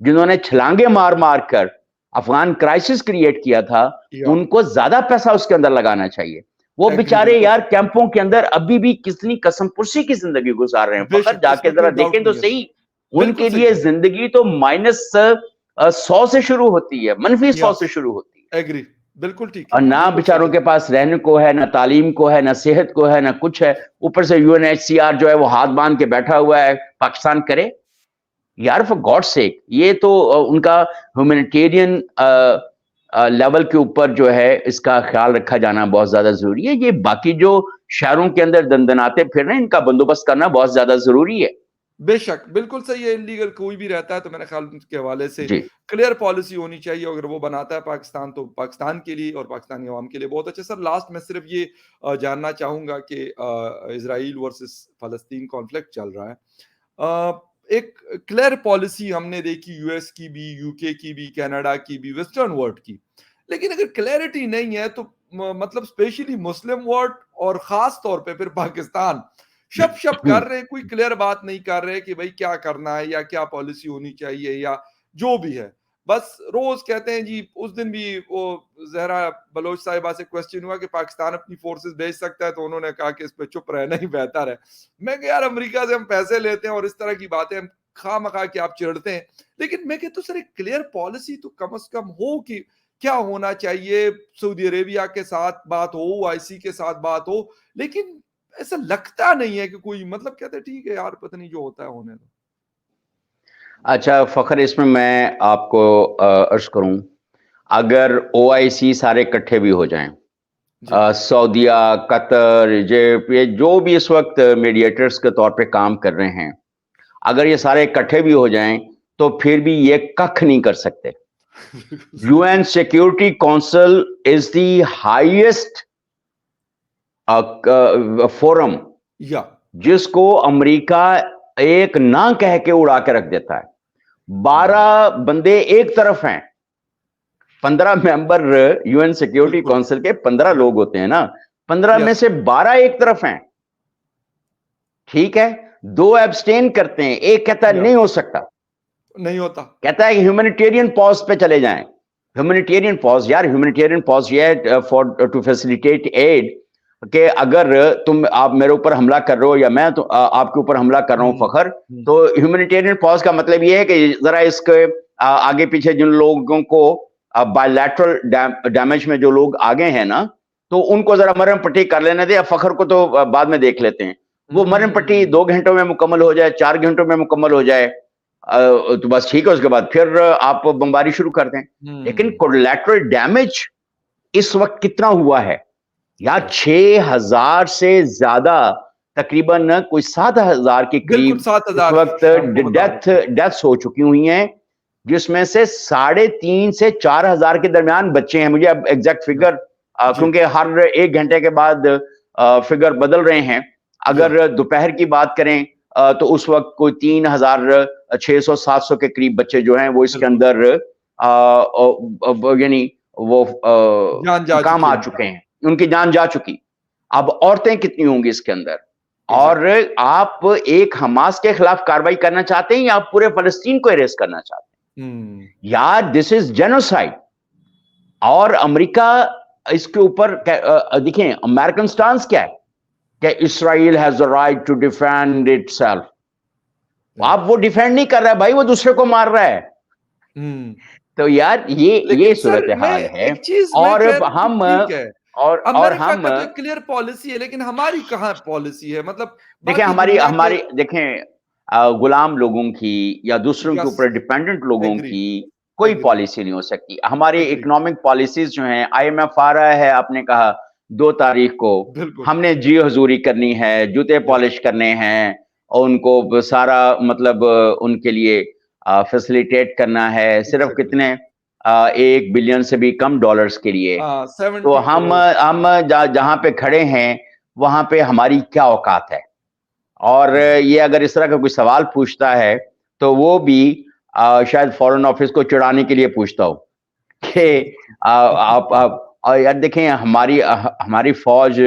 जिन्होंने छलांगे मार मार कर अफगान क्राइसिस क्रिएट किया था, या उनको ज्यादा पैसा उसके अंदर लगाना चाहिए। वो एग्री, बेचारे बिल्कुल यार सर, कैंपों के अंदर अभी भी कितनी कसमपुर्सी की जिंदगी गुजार रहे हैं। फखर बेशक, जाके इसमें जरा कोई डाउट देखें तो नहीं है सर, सही, बिल्कुल उनके सही लिए कह रहे हैं, जिंदगी तो -100 से शुरू होती है, -100 या से शुरू होती है। एग्री, बिल्कुल ठीक और है, ना बिल्कुल सही बेचारों कह के रहे पास रहने को है, ना तालीम को है, ना सेहत को है, ना कुछ है। ऊपर से यूएनएचसीआर जो है वो हाथ बांध के बैठा हुआ है, पाकिस्तान करे। यार फॉर गॉड सेक, ये तो उनका ह्यूमैनिटेरियन लेवल के ऊपर जो है इसका ख्याल रखा जाना बहुत ज्यादा जरूरी है। ये बाकी जो शहरों के अंदर दंदनाते फिर रहे हैं, इनका बंदोबस्त करना बहुत ज्यादा जरूरी है। बेशक, बिल्कुल सही है, इल्लीगल कोई भी रहता है तो मेरे ख्याल के हवाले से जी। क्लियर पॉलिसी होनी चाहिए, अगर वो बनाता है पाकिस्तान तो पाकिस्तान के लिए और पाकिस्तानी अवाम के लिए बहुत अच्छा। सर लास्ट में सिर्फ ये जानना चाहूँगा कि इज़राइल वर्सेस फ़लस्तीन कॉन्फ्लिक्ट चल रहा है। एक क्लियर पॉलिसी हमने देखी यूएस की भी, यूके की भी, कनाडा की भी, वेस्टर्न वर्ल्ड की। लेकिन अगर क्लैरिटी नहीं है तो मतलब स्पेशली मुस्लिम वर्ल्ड और ख़ास तौर पे फिर पाकिस्तान शप कर रहे हैं, कोई क्लियर बात नहीं कर रहे कि भाई क्या करना है या क्या पॉलिसी होनी चाहिए या जो भी है। बस रोज कहते हैं जी, उस दिन भी वो ज़हरा बलोच साहिबा से क्वेश्चन हुआ कि पाकिस्तान अपनी फोर्सेस भेज सकता है, तो उन्होंने कहा कि इस पे चुप रहना ही बेहतर है। मैं कहा यार, अमेरिका से हम पैसे लेते हैं और इस तरह की बातें हम खामखा के आप चिढ़ते हैं। लेकिन मैं कहता हूँ सर, एक क्लियर पॉलिसी तो कम से कम हो कि क्या होना चाहिए। सऊदी अरेबिया के साथ बात हो, ओआईसी के साथ बात हो, लेकिन ऐसा लगता नहीं है कि कोई मतलब कहते हैं ठीक है यार, पता नहीं जो होता है होने दो। अच्छा फखर, इसमें मैं आपको अर्ज करूं, अगर ओआईसी सारे इकट्ठे भी हो जाएं, जी, सऊदिया, कतर, इजिप्ट, ये जो भी इस वक्त मीडिएटर्स के तौर पे काम कर रहे हैं, अगर ये सारे इकट्ठे भी हो जाएं, तो फिर भी ये कख नहीं कर सकते। सही UN security council is the highest forum या जिसको अमेरिका एक ना कह के उड़ा के रख देता है। 12 बंदे एक तरफ हैं, 15 मेंबर यूएन सिक्योरिटी बिल्कुल, काउंसिल के 15 लोग बिल्कुल, होते हैं ना, 15 में यस, से 12 एक तरफ हैं। ठीक है, 2 एब्सटेन करते हैं, एक कहता है या नहीं हो सकता, नहीं होता। कहता है ह्यूमैनिटेरियन पॉज पे चले जाएं। ह्यूमैनिटेरियन पॉज, यार ह्यूमैनिटेरियन पॉज ये है फॉर टू फैसिलिटेट एड, कि अगर आप मेरे ऊपर हमला कर रहे हो या मैं तो आपके ऊपर हमला कर रहा हूं हुँ, फखर, हुँ, तो ह्यूमैनिटेरियन पॉज का मतलब ये है कि जरा इसके आगे पीछे जिन लोगों को बायलैटरल डैमेज में जो लोग आगे हैं ना, तो उनको जरा मरहम पट्टी कर लेने दे, फखर को तो बाद में देख लेते हैं। वो मरहम पट्टी 2 घंटों में मुकम्मल हो जाए, 4 घंटों में मुकम्मल हो जाए, तो बस ठीक है, उसके बाद फिर आप बमबारी शुरू कर दें। लेकिन हुँ, कोलैटरल डैमेज इस वक्त कितना हुआ है यार? यस, 6000 से ज्यादा, तकरीबन कोई 7000 के बिल्कुल करीब इस 7,000 वक्त शाम को बता रहे थे। डेथ्स हो चुकी हुई हैं, जिसमें से 3.5 से 4000 के दरमियान बच्चे हैं। मुझे अब एग्जैक्ट या फिगर, जी, क्योंकि हर 1 घंटे के बाद फिगर बदल रहे हैं। या अगर दोपहर की बात करें, तो उस वक्त कोई 3600-700 के करीब बच्चे जो हैं वो इसके बिल्कुल, अंदर यानी वो जान जा काम चुकी आ है उनकी। चुके हैं, उनकी जान जा चुकी। अब औरतें कितनी होंगी इसके अंदर? और एग्ज़ैक्टली, आप एक हमास के खिलाफ कार्रवाई करना चाहते हैं या आप पूरे फलस्तीन को इरेज करना चाहते हुँ, हैं? यार दिस इज जेनोसाइड। और अमेरिका इसके ऊपर देखें, अमेरिकन स्टांस क्या है कि Israel has the right to defend itself. या आप वो डिफेंड नहीं कर रहा है भाई, वो दूसरे को मार रहा है। हुँ। तो यार ये लेकिन सर, सूरत मैं हाल है। एक चीज़ मैं और कह अब रहा हूँ कि हम ठीक है, और अमेरिका हम का तो एक क्लियर पॉलिसी है, लेकिन हमारी कहाँ पॉलिसी है? मतलब देखें, बाकी हमारी दुनिया के हमारी देखें गुलाम लोगों की या दूसरों के यस, ऊपर डिपेंडेंट लोगों एग्री, की कोई एग्री, पॉलिसी नहीं हो सकती। हमारी एग्री, इकोनॉमिक पॉलिसीज जो हैं, आईएमएफ आ रहा है, आपने कहा 2 तारीख को, बिल्कुल, हमने जी हजूरी करनी है, जूते यस, पॉलिश करने हैं और उनको सारा मतलब उनके लिए फैसिलिटेट करना है, सिर्फ एग्ज़ैक्टली, कितने 1 बिलियन से भी कम डॉलर्स के लिए। हाँ, तो 70 हम करोड़ हम जहाँ पे खड़े हैं वहां पे हमारी क्या औकात है। और हुँ, ये अगर इस तरह का कोई सवाल पूछता है तो वो भी शायद फॉरेन ऑफिस को चिढ़ाने के लिए पूछता हो कि आप और यार देखें, हमारी फौज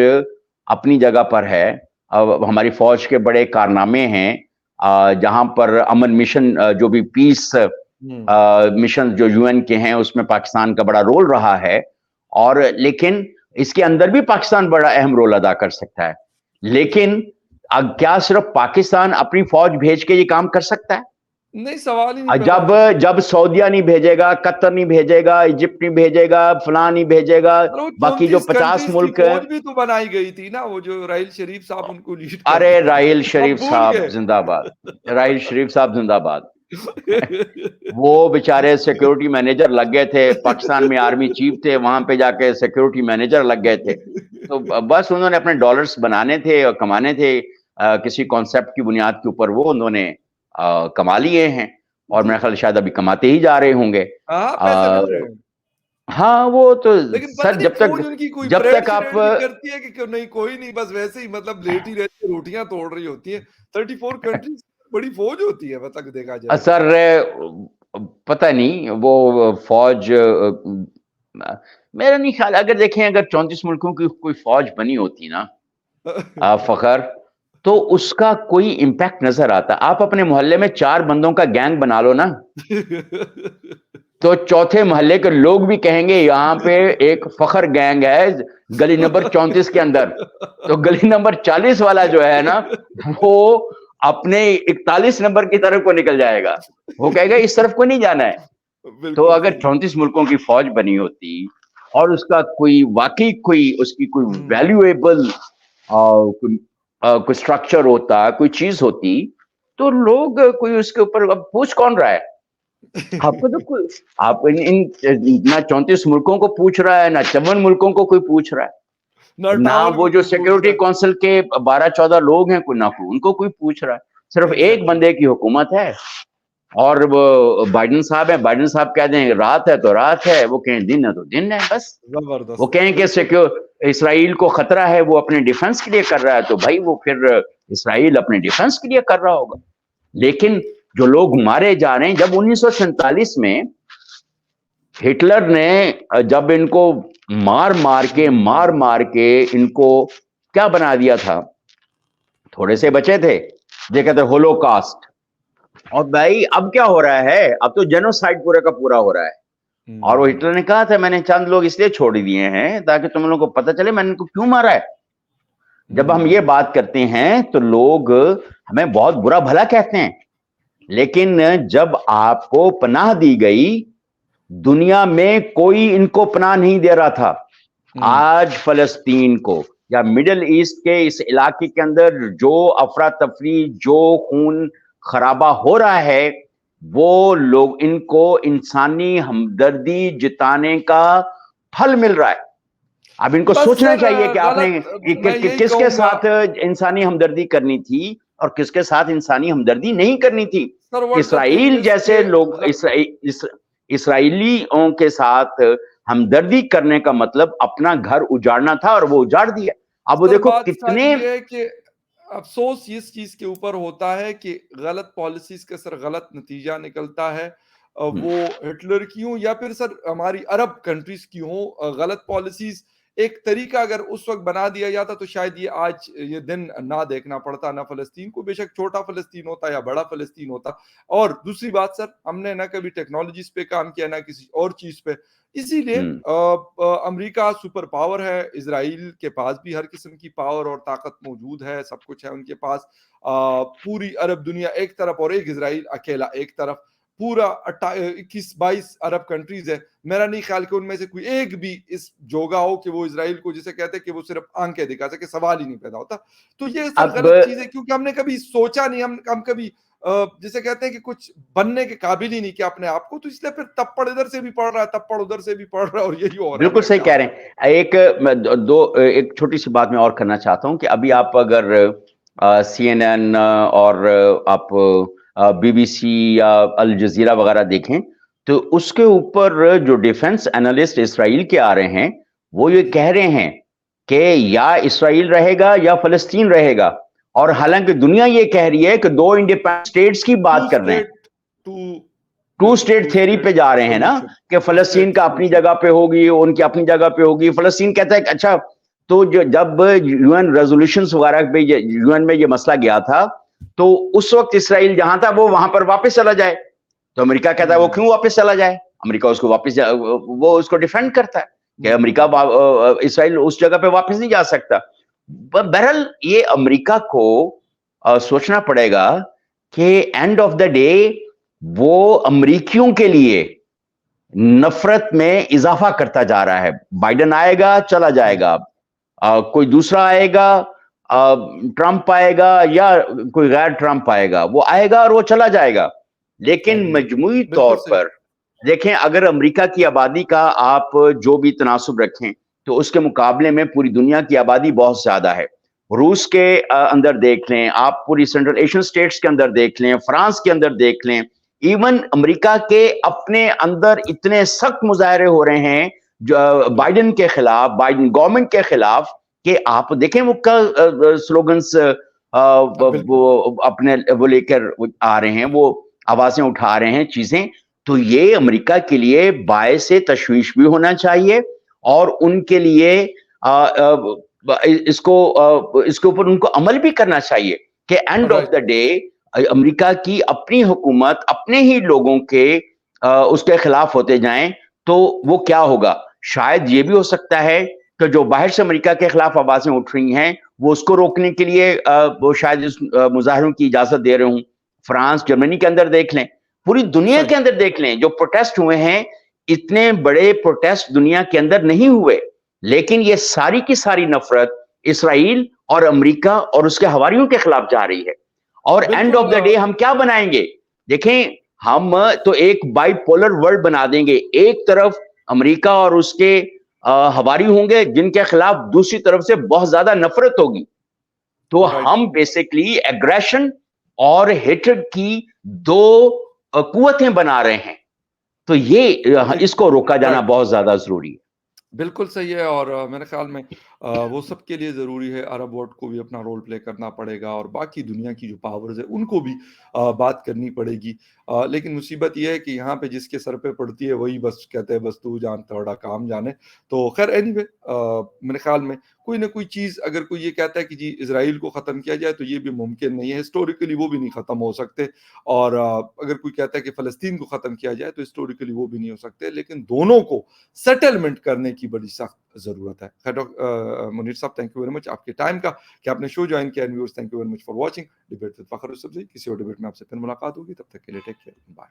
अपनी जगह पर है। अब हमारी फौज के बड़े कारनामे हैं, जहां पर अमन मिशन, जो भी पीस हुँ, मिशन जो यूएन के हैं उसमें पाकिस्तान का बड़ा रोल रहा है। और लेकिन इसके अंदर भी पाकिस्तान बड़ा अहम रोल अदा कर सकता है। लेकिन क्या सिर्फ पाकिस्तान अपनी फौज भेज के ये काम कर सकता है? नहीं सवाल ही नहीं पैदा जब होता। जब सऊदिया नहीं भेजेगा, कतर नहीं भेजेगा, इजिप्ट नहीं भेजेगा, फलां नहीं भेजेगा, अरे वो बाकी जो 34 50 कंट्रीज़ की मुल्क हैं। फ़ौज भी तो बनाई गई थी ना, वो जो राहील शरीफ साहब उनको लीड अरे करते थे। राहिल अब शरीफ भूल साहब गए। जिंदाबाद, राहिल शरीफ साहब जिंदाबाद। वो बेचारे सिक्योरिटी मैनेजर लग गए थे, पाकिस्तान में आर्मी चीफ थे, वहां पे जाके सिक्योरिटी मैनेजर लग गए थे। तो बस उन्होंने अपने डॉलर्स बनाने थे और कमाने थे, किसी कॉन्सेप्ट की बुनियाद के ऊपर वो उन्होंने कमा लिए हैं। और जी। मेरा ख्याल शायद अभी कमाते ही जा रहे होंगे। हाँ, पैसे आ, मिल रहे हैं। हाँ, वो तो लेकिन पता सर, नहीं फ़ौज उनकी कोई जब तक आप परेड-शरेड भी करती है कि नहीं कोई नहीं बस वैसे ही मतलब लेटी रहती है, रोटियाँ तोड़ रही होती है। 34 कंट्रीज़ बड़ी फ़ौज होती है मतलब देखा जाए तो। सर, पता नहीं वो फौज, मेरा नहीं ख्याल, अगर देखें, अगर 34 मुल्कों की कोई फौज बनी होती ना, फखर, तो उसका कोई इम्पैक्ट नजर आता। आप अपने मोहल्ले में 4 बंदों का गैंग बना लो ना, तो चौथे मोहल्ले के लोग भी कहेंगे यहाँ पे एक फखर गैंग है गली नंबर 34 के अंदर। तो गली नंबर 40 वाला जो है ना, वो अपने 41 नंबर की तरफ को निकल जाएगा। वो कहेगा इस तरफ को नहीं जाना है। तो बिल्कुल अगर सही। 34 मुल्कों की फौज बनी होती और उसका कोई वाकई कोई उसकी कोई हुँ। वैल्यूएबल कोई स्ट्रक्चर होता, कोई चीज होती, तो लोग कोई उसके ऊपर, अब पूछ कौन रहा है? आपको तो कोई, आप ना 34 मुल्कों को पूछ रहा है, ना 54 मुल्कों को कोई पूछ रहा है, ना ना 58 वो को जो कोई पूछ सिक्योरिटी रहा है। काउंसिल के 12-14 लोग हैं, कोई ना कोई उनको कोई पूछ रहा है। सिर्फ एक एग्ज़ैक्टली। बंदे की हुकूमत है। और वो बाइडेन साहब है, बाइडेन साहब कह दें रात है तो रात है, वो कहें दिन है तो दिन है, बस। वो ज़बरदस्त, कहें कि बिल्कुल। सिक्योर इसराइल को खतरा है, वो अपने डिफेंस के लिए कर रहा है, तो भाई वो फिर इसराइल अपने डिफेंस के लिए कर रहा होगा। लेकिन जो लोग मारे जा रहे हैं, जब 1947 में हिटलर ने जब इनको मार हुँ। मार के इनको क्या बना दिया था, थोड़े से बचे थे, ये कहते होलोकास्ट। और भाई अब क्या हो रहा है, अब तो जेनोसाइड पूरे का पूरा हो रहा है। और वो हुँ। हिटलर ने कहा था मैंने चंद लोग इसलिए छोड़ दिए हैं ताकि तुम लोगों को पता चले मैंने इनको क्यों मारा है। जब हम ये हुँ। बात करते हैं तो लोग हमें बहुत बुरा भला कहते हैं, लेकिन जब आपको पनाह दी गई, दुनिया में कोई इनको पनाह नहीं दे रहा था। हुँ। आज फलस्तीन को या मिडिल ईस्ट के इस इलाके के अंदर जो अफरा तफरी, जो खून खराबा हो रहा है, वो लोग इनको इंसानी हमदर्दी जिताने का फल मिल रहा है। अब इनको बस सोचना सर चाहिए कि आपने गलत मैं यही किसके कहूँगा साथ इंसानी हमदर्दी करनी थी और किसके साथ इंसानी हमदर्दी नहीं करनी थी। Sir what's the thing Israel is जैसे के लोग, इसराइलियों के साथ हमदर्दी करने का मतलब अपना घर उजाड़ना था और वो उजाड़ दिया। अब वो सर देखो बात सारी कितने। ये है कि अफ़सोस इस चीज़ के ऊपर होता है कि गलत पॉलिसीज़ का सर गलत नतीजा निकलता है। वो हिटलर की हों या फिर सर हमारी अरब कंट्रीज़ की हों गलत पॉलिसीज़ एक तरीका अगर उस वक़्त बना दिया जाता तो शायद ये आज ये दिन ना देखना पड़ता, ना फ़लस्तीन को बेशक छोटा फ़लस्तीन होता या बड़ा फ़लस्तीन होता। और दूसरी बात सर हमने ना कभी टेक्नोलॉजीज़ पे काम किया, ना किसी और चीज़ पे। इसीलिए अमेरिका सुपर पावर है, इज़राइल के पास भी हर किस्म की पावर और ताकत मौजूद है, सब कुछ है उनके पास। पूरी अरब दुनिया एक तरफ और एक इज़राइल अकेला एक तरफ। पूरा 21-22 अरब कंट्रीज़ है। मेरा नहीं ख़्याल कि उनमें से कोई एक भी इस जोगा हो कि वो इज़राइल को जिसे कहते हैं कि वो सिर्फ़ आँखें दिखा सके, सवाल ही नहीं पैदा होता। तो ये सर अब गलत चीज़ है क्योंकि हमने कभी सोचा नहीं, हम कभी जिसे कहते हैं कि कुछ बनने के काबिल ही नहीं किया अपने आप को, तो इसलिए फिर तप्पड़ इधर से भी पड़ रहा है, तप्पड़ उधर से भी पड़ रहा है, और यही हो रहा है बिल्कुल मेरे सही कह ख्याल रहे से। हैं। एक छोटी सी बात मैं और करना चाहता हूं कि अभी आप अगर CNN और आप BBC या अल जजीरा वगैरह देखें, तो उसके ऊपर जो डिफेंस एनालिस्ट इसराइल के आ रहे हैं, वो ये कह रहे हैं कि या इसराइल रहेगा या फलस्तीन रहेगा। और हालांकि दुनिया ये कह रही है कि दो इंडिपेंडेंट स्टेट्स की टू बात कर रहे हैं, state two two state two theory पे स्टेट जा रहे हैं ना, सोल्यूशन, कि फलस्तीन स्टेट का अपनी सोल्यूशन। जगह पे होगी, उनकी अपनी जगह पे होगी। फलस्तीन कहता है कि अच्छा, तो जब UN रेजोल्यूशंस वगैरह पे UN में ये मसला गया था, तो उस वक्त इसराइल जहां था वो वहां पर वापस चला जाए। तो अमेरिका कहता है वो क्यों वापस चला जाए? अमेरिका उसको वो उसको डिफेंड करता है कि बिल्कुल अमेरिका बिल्कुल। इसराइल उस जगह पे वापस नहीं जा सकता। बहरहाल ये अमेरिका को सोचना पड़ेगा कि एंड ऑफ द डे वो अमेरिकियों के लिए नफरत में इजाफा करता जा रहा है। बाइडेन आएगा, चला जाएगा, कोई दूसरा आएगा, ट्रंप आएगा या कोई गैर ट्रंप आएगा, वो आएगा और वो चला जाएगा। लेकिन अभी मजमूई बिल्कुल तौर सही। पर देखें, अगर अमेरिका की आबादी का आप जो भी तनासुब रखें, तो उसके मुकाबले में पूरी दुनिया की आबादी बहुत ज्यादा है। रूस के अंदर देख लें, आप पूरी सेंट्रल एशियन स्टेट्स के अंदर देख लें, फ्रांस के अंदर देख लें, इवन अमेरिका के अपने अंदर इतने सख्त मुजाहरे हो रहे हैं जो बिल्कुल बाइडेन के खिलाफ, बाइडेन गवर्नमेंट के खिलाफ, कि आप देखें वो स्लोगन्स बिल्कुल। वो अपने वो लेकर आ रहे हैं, वो आवाजें उठा रहे हैं, चीजें। तो ये अमेरिका के लिए बायस तशवीश भी होना चाहिए, और उनके लिए इसके ऊपर उनको अमल भी करना चाहिए कि end of right. The day America की अपनी हुकूमत अपने ही लोगों के उसके खिलाफ होते जाएं, तो वो क्या होगा? शायद ये भी हो सकता है कि जो बाहर से अमेरिका के खिलाफ आवाजें उठ रही हैं, वो उसको रोकने के लिए वो शायद इस मुजाहरों की इजाजत दे रहे हूं। फ्रांस, जर्मनी के अंदर देख लें, पूरी दुनिया सही। के अंदर देख लें, जो प्रोटेस्ट हुए हैं, इतने बड़े प्रोटेस्ट दुनिया के अंदर नहीं हुए। लेकिन ये सारी की सारी नफरत इसराइल और अमेरिका और उसके हवारियों के खिलाफ जा रही है। और एंड बिल्कुल ऑफ द डे हम क्या बनाएंगे? देखें, हम तो एक बाइपोलर वर्ल्ड बना देंगे। एक तरफ अमेरिका और उसके हवारी होंगे जिनके खिलाफ दूसरी तरफ से बहुत ज्यादा नफरत होगी। तो राइट। हम बेसिकली एग्रेशन और हेट्रेड की दो कुवतें बना रहे हैं। तो ये एक इसको रोका जाना राइट। बहुत ज्यादा जरूरी है। बिल्कुल सही है, और मेरे ख्याल में वो सबके लिए ज़रूरी है। अरब वर्ल्ड को भी अपना रोल प्ले करना पड़ेगा, और बाकी दुनिया की जो पावर्स है उनको भी बात करनी पड़ेगी। लेकिन मुसीबत ये है कि यहाँ पे जिसके सर पे पड़ती है वही बस कहते हैं बस तू जान थोड़ा काम जाने। तो खैर एनीवे, मेरे ख्याल में कोई ना कोई चीज़, अगर कोई ये कहता है कि जी इज़राइल को ख़त्म किया जाए, तो ये भी मुमकिन नहीं है। हिस्टोरिकली वो भी नहीं ख़त्म हो सकते, और अगर कोई कहता है कि फ़लस्तीन को ख़त्म किया जाए, तो हिस्टोरिकली वो भी नहीं हो सकते। लेकिन दोनों को सेटलमेंट करने की बड़ी सख्त ज़रूरत है। खैर मुनीर साहब, थैंक यू वेरी मच आपके टाइम का कि आपने शो जॉइन किया। And viewers, thank you very much for watching debate with Fakhar Yousafzai. किसी और डिबेट में आपसे फिर मुलाकात होगी, तब तक के लिए टेक केयर, बाय।